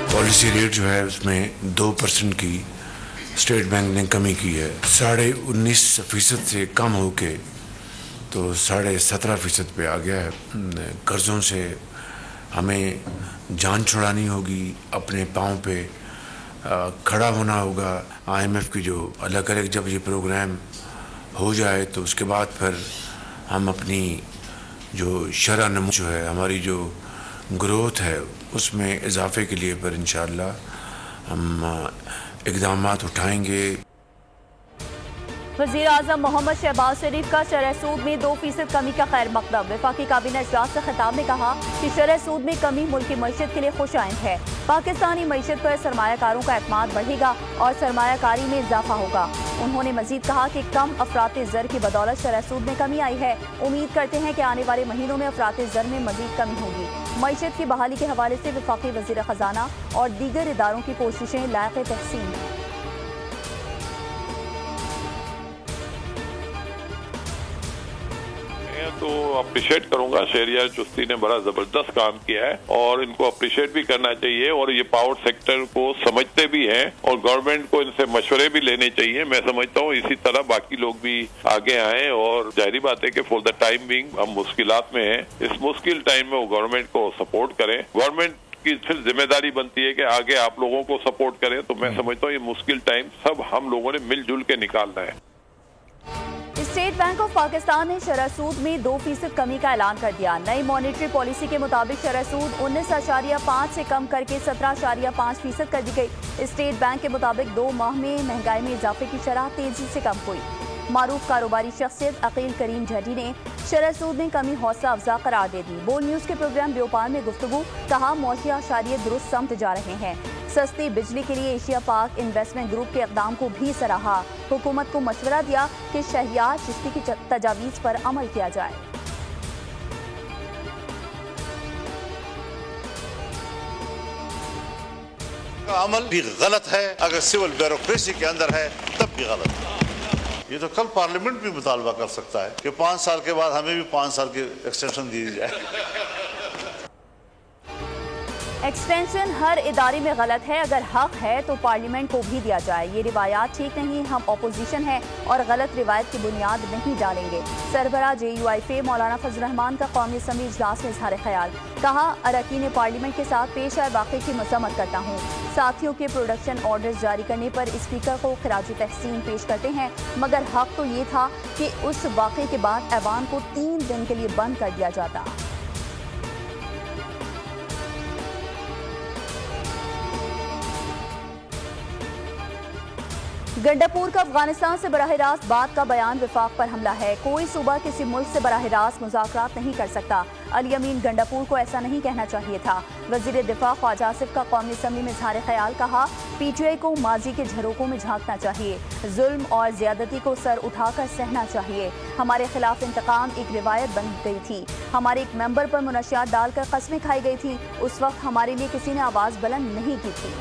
Policy rate जो है उसमें 2% की स्टेट बैंक ने कमी की है। 19.5% से कम होके तो 17.5% पे आ गया है। कर्ज़ों से हमें जान छुड़ानी होगी, अपने पाँव पे खड़ा होना होगा। IMF की जो अलग अलग जब ये प्रोग्राम हो जाए तो उसके बाद फिर हम अपनी जो शरह नमू जो है, हमारी जो ग्रोथ है, उसमें इजाफे के लिए फिर इंशाअल्लाह हम इक़दामात उठाएंगे। वज़ीर आज़म मोहम्मद शहबाज शरीफ का शरह सूद में 2% कमी का खैर मकदम। वफाकी काबीना इजलास से खिताब में कहा कि शरह सूद में कमी मुल्क की मईशत के लिए खुशाइंद है। पाकिस्तानी मईशत पर सरमायाकारों का एतमाद बढ़ेगा और सरमायाकारी में इजाफा होगा। उन्होंने मजीद कहा कि कम अफरात ज़र की बदौलत शरह सूद में कमी आई है। उम्मीद करते हैं कि आने वाले महीनों में अफरात ज़र में मजीद कमी होगी। मईशत की बहाली के हवाले से वफाकी वज़ीर ख़जाना और दीगर इदारों की कोशिशें लायक़ तहसीन हैं। तो अप्रिशिएट करूंगा, शहरियार चुस्ती ने बड़ा जबरदस्त काम किया है और इनको अप्रिशिएट भी करना चाहिए और ये पावर सेक्टर को समझते भी हैं और गवर्नमेंट को इनसे मशवरे भी लेने चाहिए। मैं समझता हूँ इसी तरह बाकी लोग भी आगे आए और जाहिर बात है कि फॉर द टाइम बिंग हम मुश्किलात में हैं। इस मुश्किल टाइम में वो गवर्नमेंट को सपोर्ट करें। गवर्नमेंट की फिर जिम्मेदारी बनती है कि आगे आप लोगों को सपोर्ट करें। तो मैं समझता हूँ ये मुश्किल टाइम सब हम लोगों ने मिलजुल के निकालना है। स्टेट बैंक ऑफ पाकिस्तान ने शरह सूद में 2% कमी का ऐलान कर दिया। नई मॉनेटरी पॉलिसी के मुताबिक शरह सूद 19.5 से कम करके 17.5% कर दी गई। स्टेट बैंक के मुताबिक 2 माह में महंगाई में इजाफे की शरह तेजी से कम हुई। मारूफ कारोबारी शख्सियत अकील करीम झड्डी ने शरह सूद में कमी हौसला अफजा करार दे दी। बोल न्यूज़ के प्रोग्राम व्योपार में गुफ्तगू, कहा मौशिया शरियत दुरुस्त समत जा रहे हैं। सस्ती बिजली के लिए एशिया पाक इन्वेस्टमेंट ग्रुप के इक़दाम को भी सराहा। हुकूमत को मशवरा दिया कि शहरियार चिश्ती की तजावीज़ पर अमल किया जाए। अमल भी गलत है, अगर सिविल ब्यूरोक्रेसी के अंदर है तब भी गलत है। ये तो कल पार्लियामेंट भी मुतालबा कर सकता है कि 5 साल के बाद हमें भी 5 साल की एक्सटेंशन दी जाए। एक्सटेंशन हर इदारे में गलत है, अगर हक है तो पार्लियामेंट को भी दिया जाए। ये रिवायात ठीक नहीं, हम अपोजिशन है और गलत रिवायत की बुनियाद नहीं डालेंगे। सरबरा JUIFA मौलाना फजल रहमान का कौमी असम्बली इजलास में इजहार ख्याल, कहा अरकान पार्लियामेंट के साथ पेश आए वाक़े की मज़म्मत करता हूँ। साथियों के प्रोडक्शन ऑर्डर्स जारी करने पर स्पीकर को खिराज तहसीन पेश करते हैं, मगर हक तो ये था कि उस वाक़े के बाद ऐवान को 3 दिन के लिए बंद कर दिया जाता। गंडापुर का अफगानिस्तान से बराह रास्त बात का बयान विफाक पर हमला है। कोई सूबा किसी मुल्क से बराह रास्त मुज़ाकरात नहीं कर सकता। अली अमीन गंडापुर को ऐसा नहीं कहना चाहिए था। वज़ीर दिफा ख्वाजा आसिफ का कौमी असम्बली में इजहार ख्याल, कहा PTI को माजी के झरोकों में झांकना चाहिए। जुल्म और ज्यादती को सर उठाकर सहना चाहिए। हमारे खिलाफ इंतकाम एक रिवायत बन गई थी। हमारे एक मेंबर पर मुनशियात डालकर कस्में खाई गई थी। उस वक्त हमारे लिए किसी ने आवाज़ बुलंद नहीं की थी।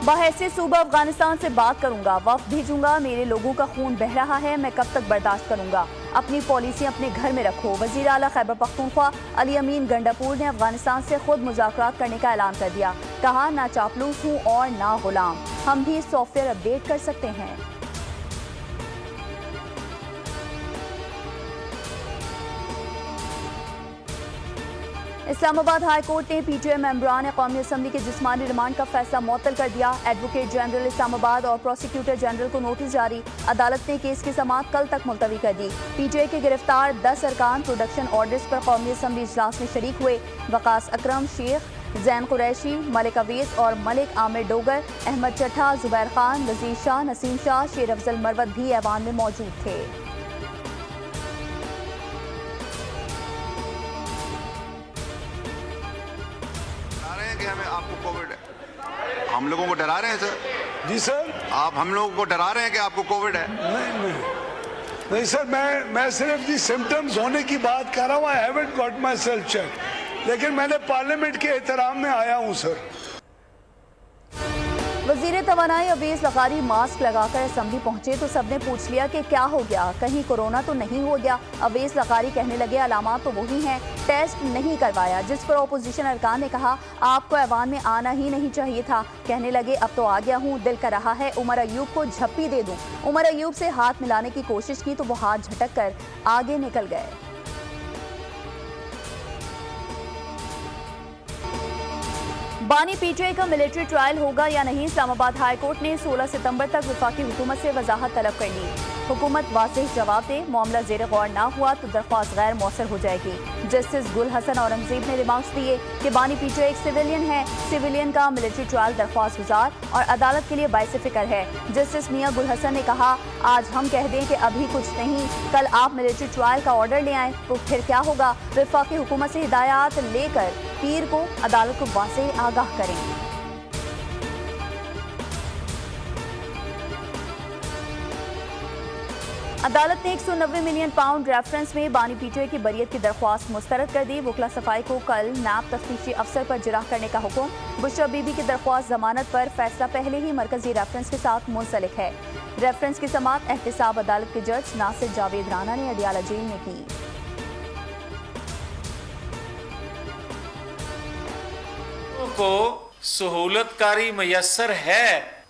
बहैसियत सूबा अफगानिस्तान से बात करूंगा, वफ्द भेजूंगा। मेरे लोगों का खून बह रहा है, मैं कब तक बर्दाश्त करूंगा। अपनी पॉलिसी अपने घर में रखो। वज़ीर आला खैबर पख्तूनख्वा अली अमीन गंडापुर ने अफगानिस्तान से खुद मुज़ाकरात करने का ऐलान कर दिया। कहा ना चापलूस हूँ और ना गुलाम, हम भी सॉफ्टवेयर अपडेट कर सकते हैं। इस्लामाबाद हाई कोर्ट ने PTI मेंबरान कौमी असम्बली के जिस्मानी रिमांड का फैसला मुअत्तल कर दिया। एडवोकेट जनरल इस्लामाबाद और प्रोसिक्यूटर जनरल को नोटिस जारी। अदालत ने केस की समाअत कल तक मुलतवी कर दी। PTI के गिरफ्तार 10 अरकान प्रोडक्शन ऑर्डर्स पर कौमी असम्बली इजलास में शरीक हुए। वकास अकरम शेख, जैन कुरैशी, मलिक अवेस और मलिक आमिर डोगर, अहमद चट्ठा, जुबैर खान, वजीर शाह, नसीम शाह, शेर अफजल मरवत भी ऐवान में मौजूद थे। हमें आपको कोविड है, हम लोगों को डरा रहे हैं सर। जी सर, आप हम लोगों को डरा रहे हैं कि आपको कोविड है। नहीं सर, मैं सिर्फ जी सिम्टम्स होने की बात कर रहा हूँ। I haven't got myself check, लेकिन मैंने पार्लियामेंट के एहतराम में आया हूँ सर। वजीर तवानाई अवेस लगारी मास्क लगाकर असेंबली पहुंचे तो सबने पूछ लिया कि क्या हो गया, कहीं कोरोना तो नहीं हो गया। अवेस लगारी कहने लगे अलामात तो वही हैं, टेस्ट नहीं करवाया। जिस पर अपोजिशन अरकान ने कहा आपको ऐवान में आना ही नहीं चाहिए था। कहने लगे अब तो आ गया हूँ, दिल कर रहा है उमर अयूब को झप्पी दे दूं। उमर अयूब से हाथ मिलाने की कोशिश की तो वो हाथ झटक कर आगे निकल गए। बानी पीटीआई का मिलिट्री ट्रायल होगा या नहीं, इस्लामाबाद हाई कोर्ट ने 16 सितंबर तक वफाकी हुकूमत से वजाहत तलब कर ली। हुकूमत वाज़ेह जवाब दे, मामला ज़ेर गौर ना हुआ तो दरख्वास्त गैर मौसर हो जाएगी। जस्टिस गुल हसन औरंगजेब ने रिमार्क्स दिए कि बानी पीटीआई एक सिविलियन है, सिविलियन का मिलिट्री ट्रायल दरख्वास्त गुजार और अदालत के लिए बाइस फिक्र है। जस्टिस मियां गुल हसन ने कहा आज हम कह दें कि अभी कुछ नहीं, कल आप मिलिट्री ट्रायल का ऑर्डर ले आएं तो फिर क्या होगा। वफाकी हुकूमत से हिदायत लेकर पीर को अदालत को वाज़ेह आगाह करें। अदालत ने 190 मिलियन पाउंड रेफरेंस में बानी पीटीआई की बरियत की दरख्वास्त मुस्तरद कर दी। वकला सफाई को कल नाब तफ्तीशी अफसर पर जिरह करने का हुक्म। बुशरा बीबी की दरख्वास्त जमानत पर फैसला पहले ही मरकजी रेफरेंस के साथ मुंसलिक है। रेफरेंस की समाअत एहतिसाब अदालत के जज नासिर जावेद राना ने अडियाला जेल में की। को सहूलतकारी मयसर है।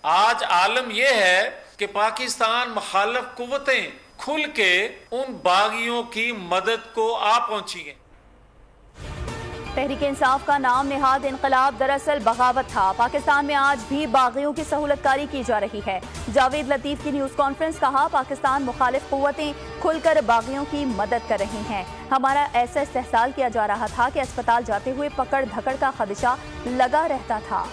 आज आलम यह है कि पाकिस्तान मुखालिफ कुव्वतें खुल के उन बागियों की मदद को आ पहुंची हैं। तहरीक इंसाफ का नाम निहाद इनकलाब दरअसल बगावत था। पाकिस्तान में आज भी बागियों की सहूलतकारी की जा रही है। जावेद लतीफ की न्यूज़ कॉन्फ्रेंस कहा पाकिस्तान मुखालिफ कुव्वतें खुलकर बागियों की मदद कर रही हैं। हमारा ऐसा इस्तेहसाल किया जा रहा था कि अस्पताल जाते हुए पकड़ धकड़ का खदशा लगा रहता था।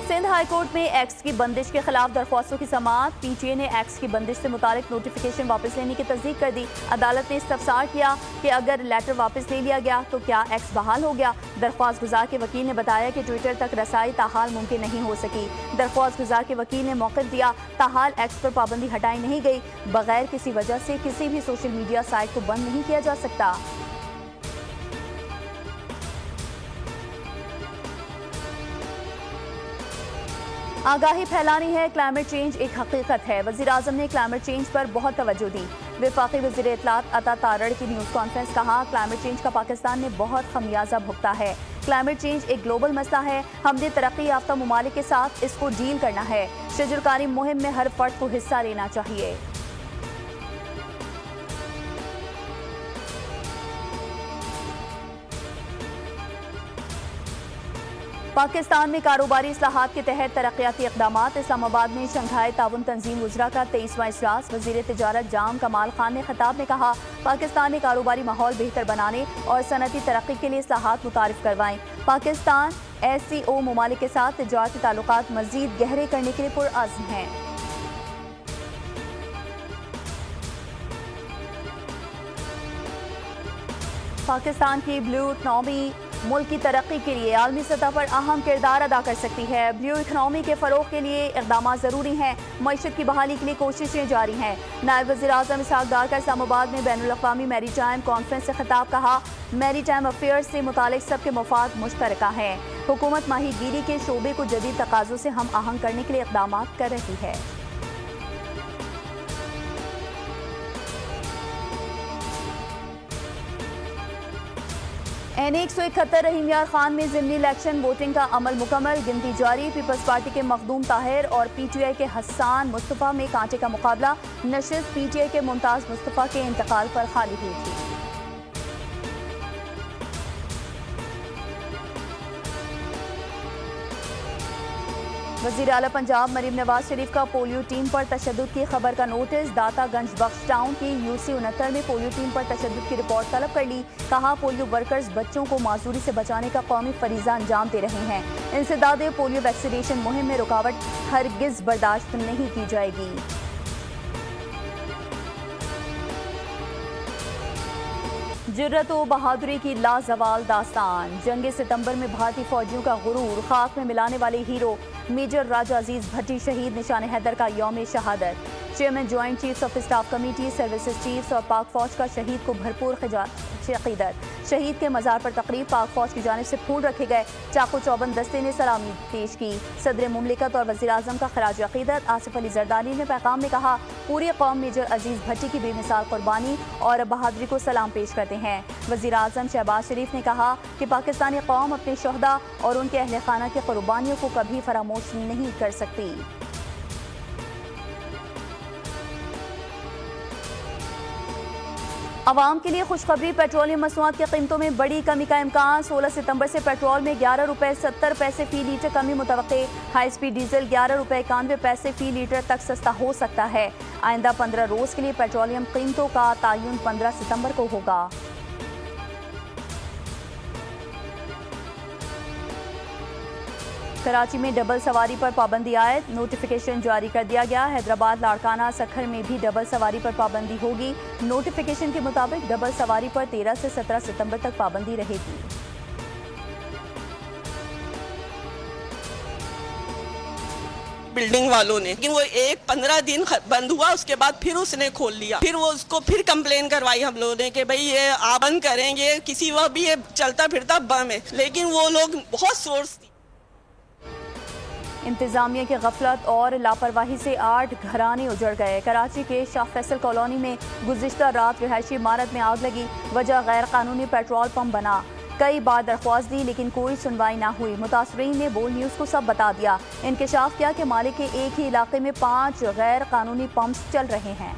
सिंध हाई कोर्ट में एक्स की बंदिश के खिलाफ दरख्वास्तों की समाअत। पीटीए ने एक्स की बंदिश से मुतालिक नोटिफिकेशन वापस लेने की तस्दीक कर दी। अदालत ने इस्तफसार किया कि अगर लेटर वापस ले लिया गया तो क्या एक्स बहाल हो गया। दरख्वास्त गुजार के वकील ने बताया कि ट्विटर तक रसाई ताहाल मुमकिन नहीं हो सकी। दरख्वास्त गुजार के वकील ने मौक़िफ़ दिया ताहाल एक्स पर पाबंदी हटाई नहीं गई। बगैर किसी वजह से किसी भी सोशल मीडिया साइट को बंद नहीं किया जा सकता। आगाही फैलानी है, क्लाइमेट चेंज एक हकीकत है। वज़ीर आज़म ने क्लाइमेट चेंज पर बहुत तवज्जो दी। वफाकी वज़ीर इत्तलात अता तारड़ की न्यूज़ कॉन्फ्रेंस कहा क्लाइमेट चेंज का पाकिस्तान ने बहुत खमियाजा भुगता है। क्लाइमेट चेंज एक ग्लोबल मसला है, हमने तरक्की याफ्ता मुमालिक के साथ इसको डील करना है। शजरकारी मुहिम में हर फर्द को हिस्सा लेना चाहिए। पाकिस्तान में कारोबारी इस्लाहात के तहत तरक्याती इक़दामात। इस्लामाबाद में शंघाई ताउन तंजीम वुज़रा का 23वां इजलास। वज़ीर तिजारत जाम कमाल खान ने खिताब में कहा पाकिस्तान ने कारोबारी माहौल बेहतर बनाने और सनती तरक्की के लिए इस्लाहात मुतारिफ करवाएं। पाकिस्तान SCO ममालिक के साथ तिजारती ताल्लुकात मज़ीद गहरे करने के लिए पुरअज़्म है। पाकिस्तान की ब्लू इकनॉमी मुल्क की तरक्की के लिए आलमी सतह पर अहम किरदार अदा कर सकती है। ब्लू इकनॉमी के फ़रोग़ के लिए इक़दामात ज़रूरी हैं। मईशत की बहाली के लिए कोशिशें जारी हैं। नायब वज़ीर आज़म इसहाक़ डार का इस्लामाबाद में बैनुल-अक़वामी मैरी टाइम कॉन्फ्रेंस से खिताब। कहा मैरी टाइम अफेयर्स से मुतालिक सबके मफाद मुश्तरका हैं। हुकूमत माहीगीरी के शोबे को जदीद तकाज़ों से हम आहंग करने के लिए इक़दामात कर रही है। NA 171 रहीम यार खान में ज़िमनी इलेक्शन वोटिंग का अमल मुकम्मल। गिनती जारी। पीपल्स पार्टी के मखदूम ताहिर और PTI के हसन मुस्तफ़ा में कांटे का मुकाबला। नशिस्त PTI के मुमताज़ मुस्तफ़ा के इंतकाल पर खाली हुई थी। वज़ीर आला पंजाब मरीम नवाज शरीफ का पोलियो टीम पर तशद्दुद की खबर का नोटिस। दातागंज बख्श टाउन की UC 69 में पोलियो टीम पर तशद्दुद की रिपोर्ट तलब कर ली। कहा पोलियो वर्कर्स बच्चों को माजूरी से बचाने का कौमी फरीजा अंजाम दे रहे हैं। इंसदाद पोलियो वैक्सीनेशन मुहिम में रुकावट हरगिज बर्दाश्त नहीं की जाएगी। जुर्रत व बहादुरी की लाजवाल दास्तान। जंग सितंबर में भारतीय फौजियों का गुरूर खाक में मिलाने वाले हीरो मेजर राजा अजीज भट्टी शहीद। निशान हैदर का यौम शहादत। Chairman joint chiefs of staff committee, services chiefs और पाक फौज का शहीद को भरपूर अकीदत। शहीद के मज़ार पर तकरीब पाक फौज की जानिब से फूल रखे गए। चाकू चौबंद दस्ते ने सलामी पेश की। सदर मुमलिकत और वज़ीर आज़म का खराज अकीदत। आसिफ अली जरदारी ने पैगाम में कहा, पूरी कौम मेजर अजीज़ भट्टी की बेमिसाल कुर्बानी और बहादुरी को सलाम पेश करते हैं। वज़ीर आज़म शहबाज शरीफ ने कहा कि पाकिस्तानी कौम अपने शहदा और उनके अहले खाना की कुर्बानियों को कभी फरामोश नहीं कर सकती। आवाम के लिए खुशखबरी, पेट्रोलियम मसनूआत की कीमतों में बड़ी कमी का इम्कान। 16 सितंबर से पेट्रोल में 11 रुपये 70 पैसे फी लीटर कमी मुतवक्के। हाई स्पीड डीजल 11 रुपये 91 पैसे फी लीटर तक सस्ता हो सकता है। आइंदा 15 रोज के लिए पेट्रोलियम कीमतों का तयन 15 सितंबर को होगा। कराची में डबल सवारी पर पाबंदी आयद, नोटिफिकेशन जारी कर दिया गया। हैदराबाद, लाड़काना, सखर में भी डबल सवारी पर पाबंदी होगी। नोटिफिकेशन के मुताबिक डबल सवारी पर 13 से 17 सितंबर तक पाबंदी रहेगी। बिल्डिंग वालों ने, लेकिन वो 15 दिन बंद हुआ, उसके बाद फिर उसने खोल लिया। फिर वो उसको फिर कंप्लेन करवाई हम लोगों ने कि भाई ये आप बंद करेंगे, किसी वक्त भी ये चलता फिरता बम है। लेकिन वो लोग बहुत सोर्स थी। इंतजामिया की गफलत और लापरवाही से 8 घराने उजड़ गए। कराची के शाह फैसल कॉलोनी में गुज़िश्ता रात रिहायशी इमारत में आग लगी। वजह गैर कानूनी पेट्रोल पंप बना। कई बार दरख्वास्त दी लेकिन कोई सुनवाई ना हुई। मुतासरीन ने बोल न्यूज़ को सब बता दिया। इंकशाफ किया कि मालिक के एक ही इलाके में 5 गैर कानूनी पंप्स चल रहे हैं।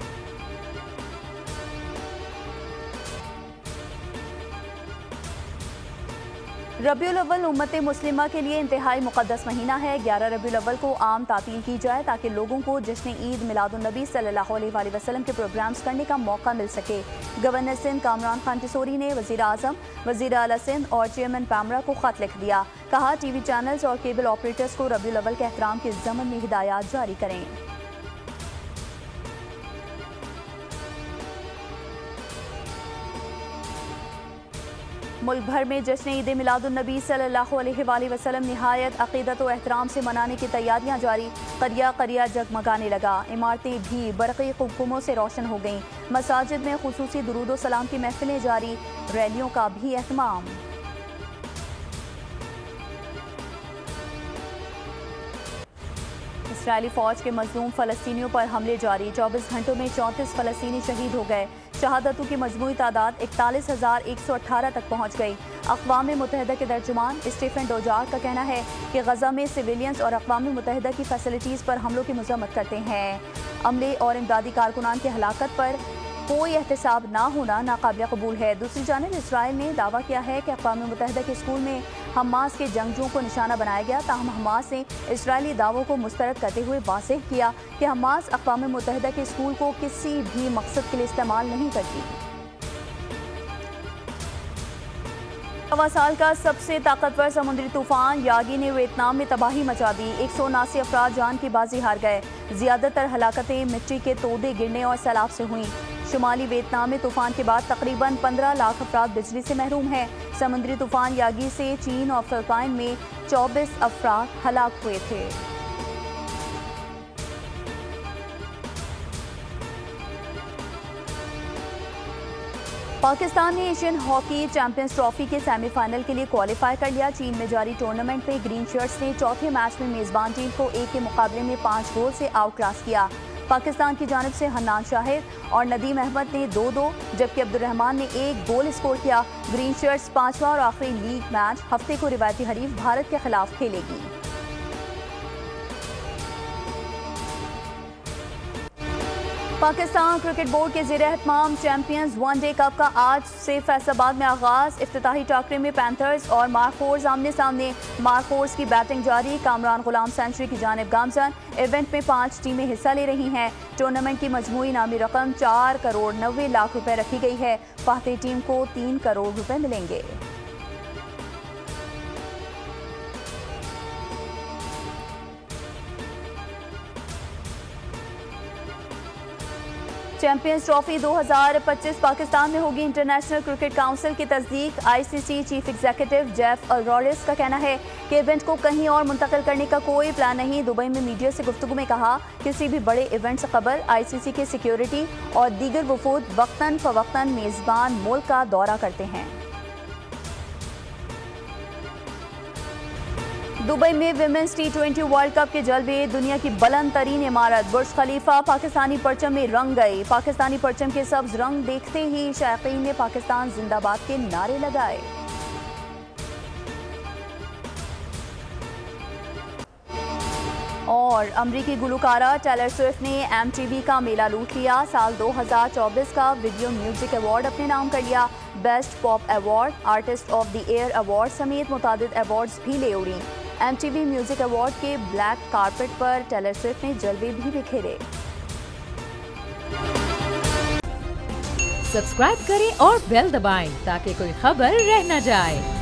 रबीउल अव्वल उम्मत मुस्लिमा के लिए इंतहाई मुक़द्दस महीना है। 11 रबीउल अव्वल को आम तातील की जाए ताकि लोगों को जश्न ईद मिलादुन नबी सल्लल्लाहु अलैहि वसल्लम के प्रोग्राम्स करने का मौका मिल सके। गवर्नर सिंध कामरान खान टिसोरी ने वज़ीर आज़म, वज़ीर आला सिंध और चेयरमैन पैमरा को ख़त लिख दिया। कहा, टीवी चैनल्स और केबल ऑपरेटर्स को रबीउल अव्वल के एहतराम के ज़मन में हिदायत जारी करें। मुल्क भर में जश्न ईद मिलादुन नबी सल्लल्लाहु अलैहि वसल्लम निहायत अक़ीदत व एहतराम से मनाने की तैयारियां जारी। करिया करिया जगमगाने लगा। इमारतें भी बरक़ी कुमकुमों से रोशन हो गईं। मसाजिद में खुसूसी दुरूद व सलाम की महफिलें जारी। रैलियों का भी एहतमाम। इस्राएली फ़ौज के मज़लूम फ़लस्तीनियों पर हमले जारी। 24 घंटों में 34 फ़लस्तीनी शहीद हो गए। शहादतों की मजमूई तादाद 41,118 तक पहुँच गई। अक़वाम मुत्तहिदा के तर्जुमान स्टीफन डोजार्ट का कहना है कि गज़ा में सिविलियंस और अक़वाम मुत्तहिदा की फैसिलिटीज़ पर हमलों की मज़म्मत करते हैं। अमले और इमदादी कारकुनान की हलाकत पर कोई एहतसाब ना होना नाकाबिल कबूल है। दूसरी जानिब इसराइल ने दावा किया है कि अक़वाम मुत्तहिदा के स्कूल में हमास के जंगजुओं को निशाना बनाया गया। ताहम हमास ने इसराइली दावों को मुस्तरद करते हुए वाज़ेह किया कि हमास अक़वाम मुत्तहिदा के स्कूल को किसी भी मकसद के लिए इस्तेमाल नहीं करती। 9 साल का सबसे ताकतवर समुद्री तूफान यागी ने वियतनाम में तबाही मचा दी। 179 अफराद जान की बाजी हार गए। ज़्यादातर हलाकतें मिट्टी के तोदे गिरने और सैलाब से हुई। शुमाली वियतनाम में तूफान के बाद तकरीबन 15 लाख अफराद बिजली से महरूम हैं। समुद्री तूफान यागी से चीन और फिलिपाइन में 24 अफराद हलाक हुए थे। पाकिस्तान ने एशियन हॉकी चैंपियंस ट्रॉफी के सेमीफाइनल के लिए क्वालिफाई कर लिया। चीन में जारी टूर्नामेंट में ग्रीन शर्ट्स ने चौथे मैच में मेजबान टीम को 1 के मुकाबले में 5 गोल से आउट क्लास किया। पाकिस्तान की जानिब से हन्नान शाहिद और नदीम अहमद ने 2-2 जबकि अब्दुल रहमान ने 1 गोल स्कोर किया। ग्रीन शर्ट्स 5वां और आखिरी लीग मैच हफ्ते को रिवायती हरीफ भारत के खिलाफ खेलेगी। पाकिस्तान क्रिकेट बोर्ड के ज़ेरे एहतमाम चैंपियंस वनडे कप का आज से फैसलाबाद में आगाज। इफ्तिताही टाकरे में पैंथर्स और मार्कोर्स आमने सामने। मार्कोर्स की बैटिंग जारी। कामरान गुलाम सेंचुरी की जानिब गामजन। इवेंट में 5 टीमें हिस्सा ले रही हैं। टूर्नामेंट की मजमूई इनामी रकम 4 करोड़ 90 लाख रुपए रखी गई है। फातेह टीम को 3 करोड़ रुपए मिलेंगे। चैंपियंस ट्रॉफी 2025 पाकिस्तान में होगी। इंटरनेशनल क्रिकेट काउंसिल की तस्दीक। आईसीसी चीफ एग्जीक्यूटिव जेफ अल्रोरिस का कहना है कि इवेंट को कहीं और मुंतकिल करने का कोई प्लान नहीं। दुबई में मीडिया से गुफ्तगू में कहा, किसी भी बड़े इवेंट से कबल आईसीसी के सिक्योरिटी और दीगर वफूद वक्तन फवक्तन मेजबान मुल्क का दौरा करते हैं। दुबई में विमेंस T20 वर्ल्ड कप के जलवे। दुनिया की बुलंद तरीन इमारत बुर्ज खलीफा पाकिस्तानी परचम में रंग गई। पाकिस्तानी परचम के सब्ज रंग देखते ही शायकीन ने पाकिस्तान जिंदाबाद के नारे लगाए। और अमरीकी गुलकारा टेलर स्विफ्ट ने MTV का मेला लूट लिया। साल 2024 का वीडियो म्यूजिक अवार्ड अपने नाम कर लिया। Best pop award, artist of the year award समेत मुतादिद अवार्ड्स भी ले उड़ी। MTV म्यूजिक अवार्ड के ब्लैक कारपेट पर टेलर स्विफ्ट ने जलवे भी बिखेरे। सब्सक्राइब करें और बेल दबाएं ताकि कोई खबर रह न जाए।